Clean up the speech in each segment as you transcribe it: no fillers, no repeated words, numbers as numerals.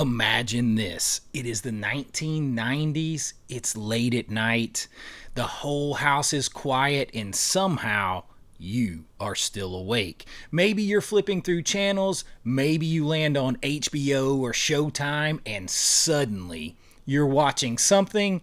Imagine this. It is the 1990s. It's late at night. The whole house is quiet, and somehow you are still awake. Maybe you're flipping through channels. Maybe you land on HBO or Showtime, and suddenly you're watching something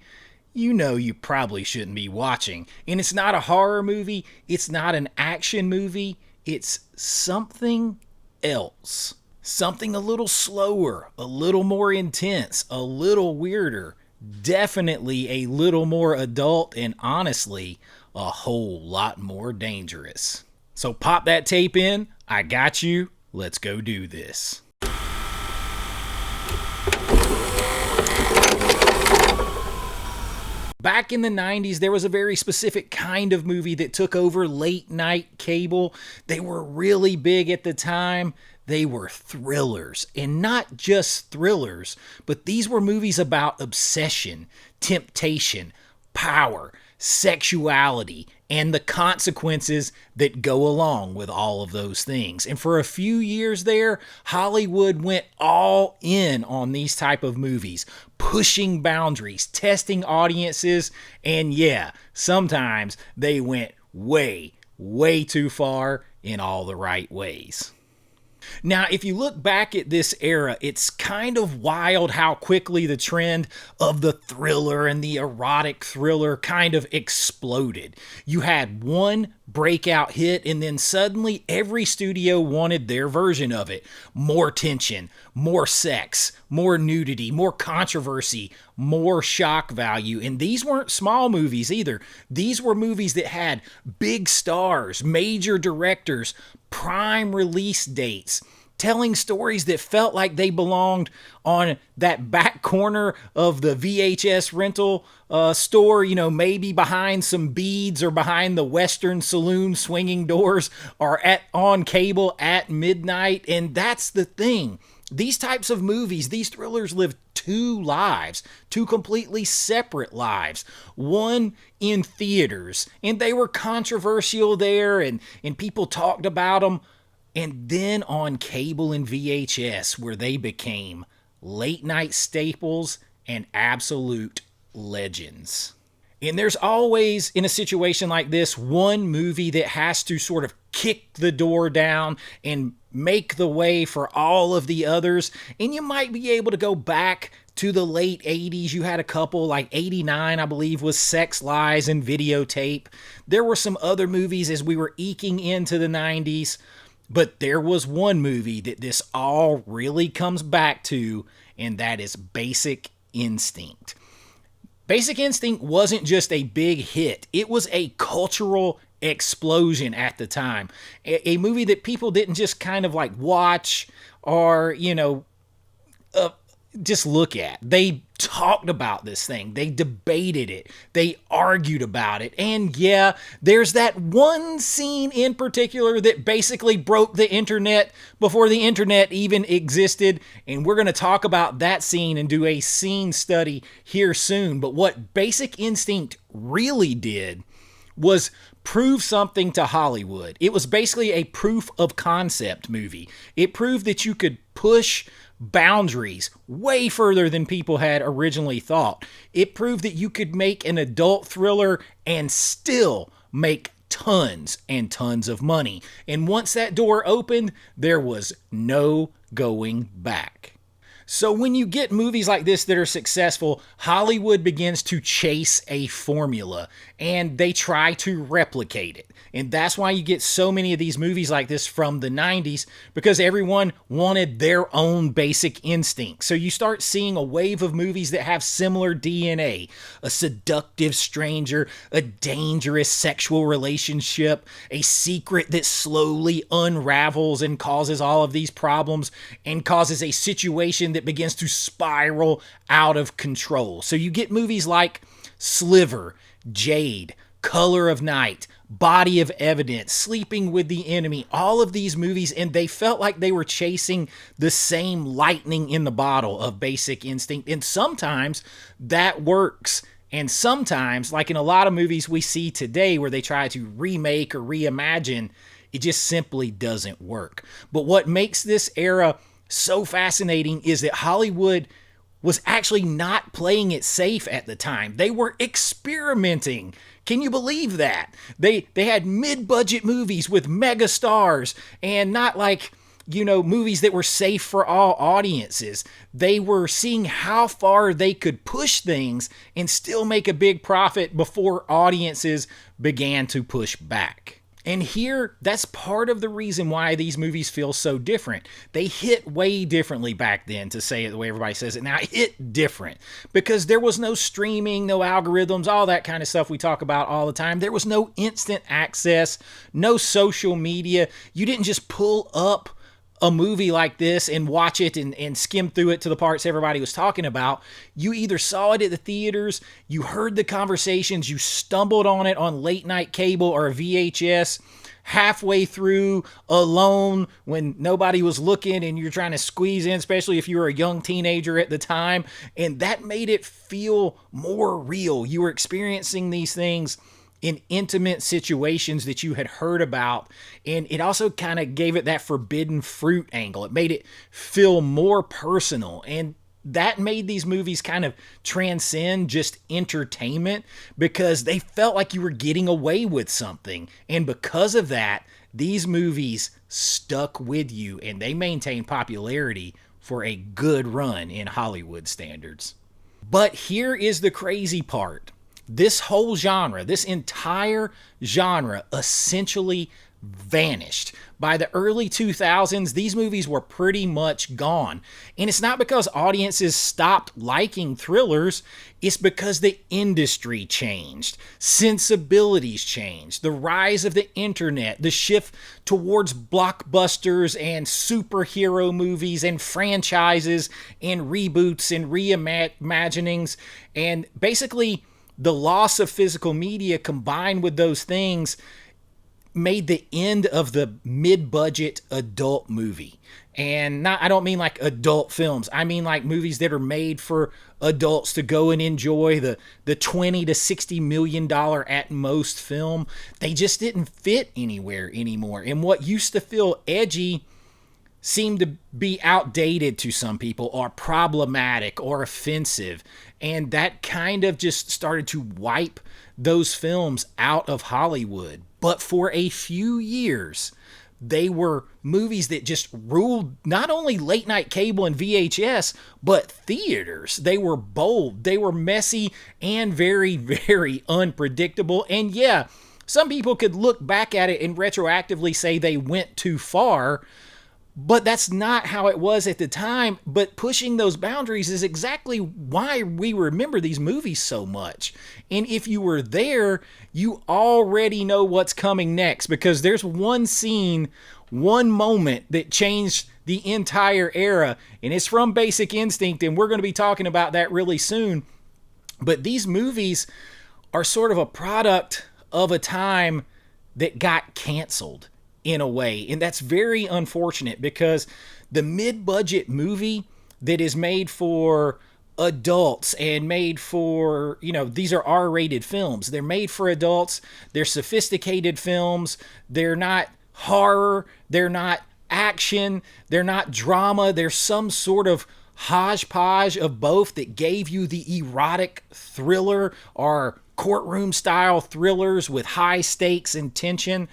you know you probably shouldn't be watching. And it's not a horror movie. It's not an action movie. It's something else. Something a little slower, a little more intense, a little weirder, definitely a little more adult, and honestly, a whole lot more dangerous. So pop that tape in. I got you. Let's go do this. Back in the 90s, there was a very specific kind of movie that took over late night cable. They were really big at the time. They were thrillers, and not just thrillers, but these were movies about obsession, temptation, power, sexuality, and the consequences that go along with all of those things. And for a few years there, Hollywood went all in on these type of movies, pushing boundaries, testing audiences, and yeah, sometimes they went way, way too far in all the right ways. Now, if you look back at this era, it's kind of wild how quickly the trend of the thriller and the erotic thriller kind of exploded. You had one breakout hit, and then suddenly every studio wanted their version of it. More tension, more sex, more nudity, more controversy, more shock value. And these weren't small movies either. These were movies that had big stars, major directors, prime release dates, telling stories that felt like they belonged on that back corner of the VHS rental store, maybe behind some beads or behind the Western saloon swinging doors, or on cable at midnight. And that's the thing. These types of movies, these thrillers live two lives, two completely separate lives. One in theaters, and they were controversial there, and people talked about them. And then on cable and VHS, where they became late night staples and absolute legends. And there's always, in a situation like this, one movie that has to sort of kick the door down and make the way for all of the others. And you might be able to go back to the late 80s. You had a couple, like 89, I believe, was Sex, Lies, and Videotape. There were some other movies as we were eking into the 90s. But there was one movie that this all really comes back to, and that is Basic Instinct. Basic Instinct wasn't just a big hit. It was a cultural explosion at the time. A movie that people didn't just kind of like watch or, just look at. They talked about this thing. They debated it. They argued about it. And yeah, there's that one scene in particular that basically broke the internet before the internet even existed. And we're going to talk about that scene and do a scene study here soon. But what Basic Instinct really did was prove something to Hollywood. It was basically a proof of concept movie. It proved that you could push boundaries way further than people had originally thought. It proved that you could make an adult thriller and still make tons and tons of money. And once that door opened, there was no going back. So when you get movies like this that are successful, Hollywood begins to chase a formula and they try to replicate it. And that's why you get so many of these movies like this from the 90s, because everyone wanted their own Basic Instinct. So you start seeing a wave of movies that have similar DNA. A seductive stranger, a dangerous sexual relationship, a secret that slowly unravels and causes all of these problems and causes a situation that begins to spiral out of control. So you get movies like Sliver, Jade, Color of Night, Body of Evidence, Sleeping with the Enemy, all of these movies, and they felt like they were chasing the same lightning in the bottle of Basic Instinct. And sometimes that works. And sometimes, like in a lot of movies we see today where they try to remake or reimagine, it just simply doesn't work. But what makes this era so fascinating is that Hollywood was actually not playing it safe at the time. They were experimenting. Can you believe that? They had mid-budget movies with mega stars and not like, movies that were safe for all audiences. They were seeing how far they could push things and still make a big profit before audiences began to push back. And here, that's part of the reason why these movies feel so different. They hit way differently back then, to say it the way everybody says it now. It hit different because there was no streaming, no algorithms, all that kind of stuff we talk about all the time. There was no instant access, no social media. You didn't just pull up a movie like this and watch it and skim through it to the parts everybody was talking about. You either saw it at the theaters, you heard the conversations, you stumbled on it on late night cable or VHS halfway through alone when nobody was looking and you're trying to squeeze in, especially if you were a young teenager at the time. And that made it feel more real. You were experiencing these things in intimate situations that you had heard about. And it also kind of gave it that forbidden fruit angle. It made it feel more personal. And that made these movies kind of transcend just entertainment because they felt like you were getting away with something. And because of that, these movies stuck with you and they maintained popularity for a good run in Hollywood standards. But here is the crazy part. This whole genre, this entire genre essentially vanished. By the early 2000s, these movies were pretty much gone. And it's not because audiences stopped liking thrillers, it's because the industry changed. Sensibilities changed. The rise of the internet, the shift towards blockbusters and superhero movies and franchises and reboots and reimaginings, and basically the loss of physical media combined with those things made the end of the mid-budget adult movie. And I don't mean like adult films. I mean like movies that are made for adults to go and enjoy, the $20 to $60 million at most film. They just didn't fit anywhere anymore. And what used to feel edgy seemed to be outdated to some people or problematic or offensive. And that kind of just started to wipe those films out of Hollywood. But for a few years, they were movies that just ruled not only late night cable and VHS, but theaters. They were bold, they were messy, and very, very unpredictable. And yeah, some people could look back at it and retroactively say they went too far, but that's not how it was at the time. But pushing those boundaries is exactly why we remember these movies so much. And if you were there, you already know what's coming next, because there's one scene, one moment that changed the entire era, and it's from Basic Instinct, and we're going to be talking about that really soon. But these movies are sort of a product of a time that got canceled in a way. And that's very unfortunate, because the mid-budget movie that is made for adults and made for, these are R-rated films. They're made for adults. They're sophisticated films. They're not horror. They're not action. They're not drama. There's some sort of hodgepodge of both that gave you the erotic thriller or courtroom style thrillers with high stakes and tension.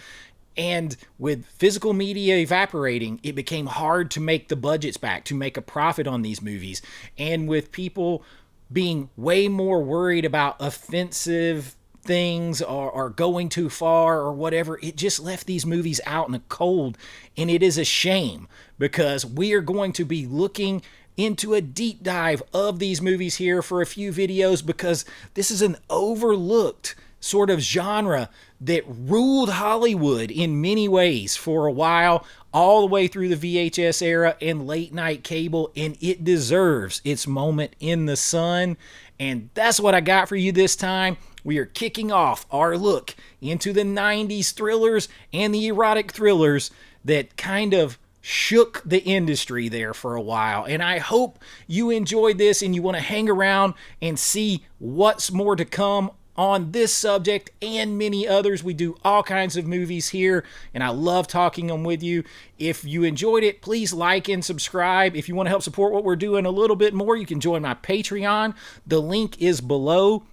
And with physical media evaporating, it became hard to make the budgets back, to make a profit on these movies. And with people being way more worried about offensive things or going too far or whatever, it just left these movies out in the cold. And it is a shame, because we are going to be looking into a deep dive of these movies here for a few videos, because this is an overlooked sort of genre that ruled Hollywood in many ways for a while, all the way through the VHS era and late night cable, and it deserves its moment in the sun. And that's what I got for you this time. We are kicking off our look into the 90s thrillers and the erotic thrillers that kind of shook the industry there for a while. And I hope you enjoyed this and you want to hang around and see what's more to come on this subject and many others. We do all kinds of movies here, and I love talking them with you. If you enjoyed it, please like and subscribe. If you want to help support what we're doing a little bit more, you can join my Patreon. The link is below.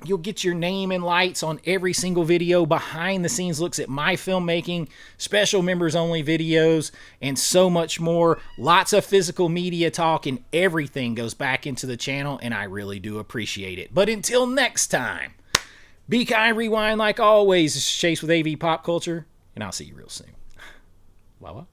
You'll get your name and lights on every single video, behind the scenes looks at my filmmaking, special members only videos, and so much more. Lots of physical media talk, and everything goes back into the channel, and I really do appreciate it. But until next time, be kind, rewind like always. This is Chase with AV Pop Culture, and I'll see you real soon. Wow.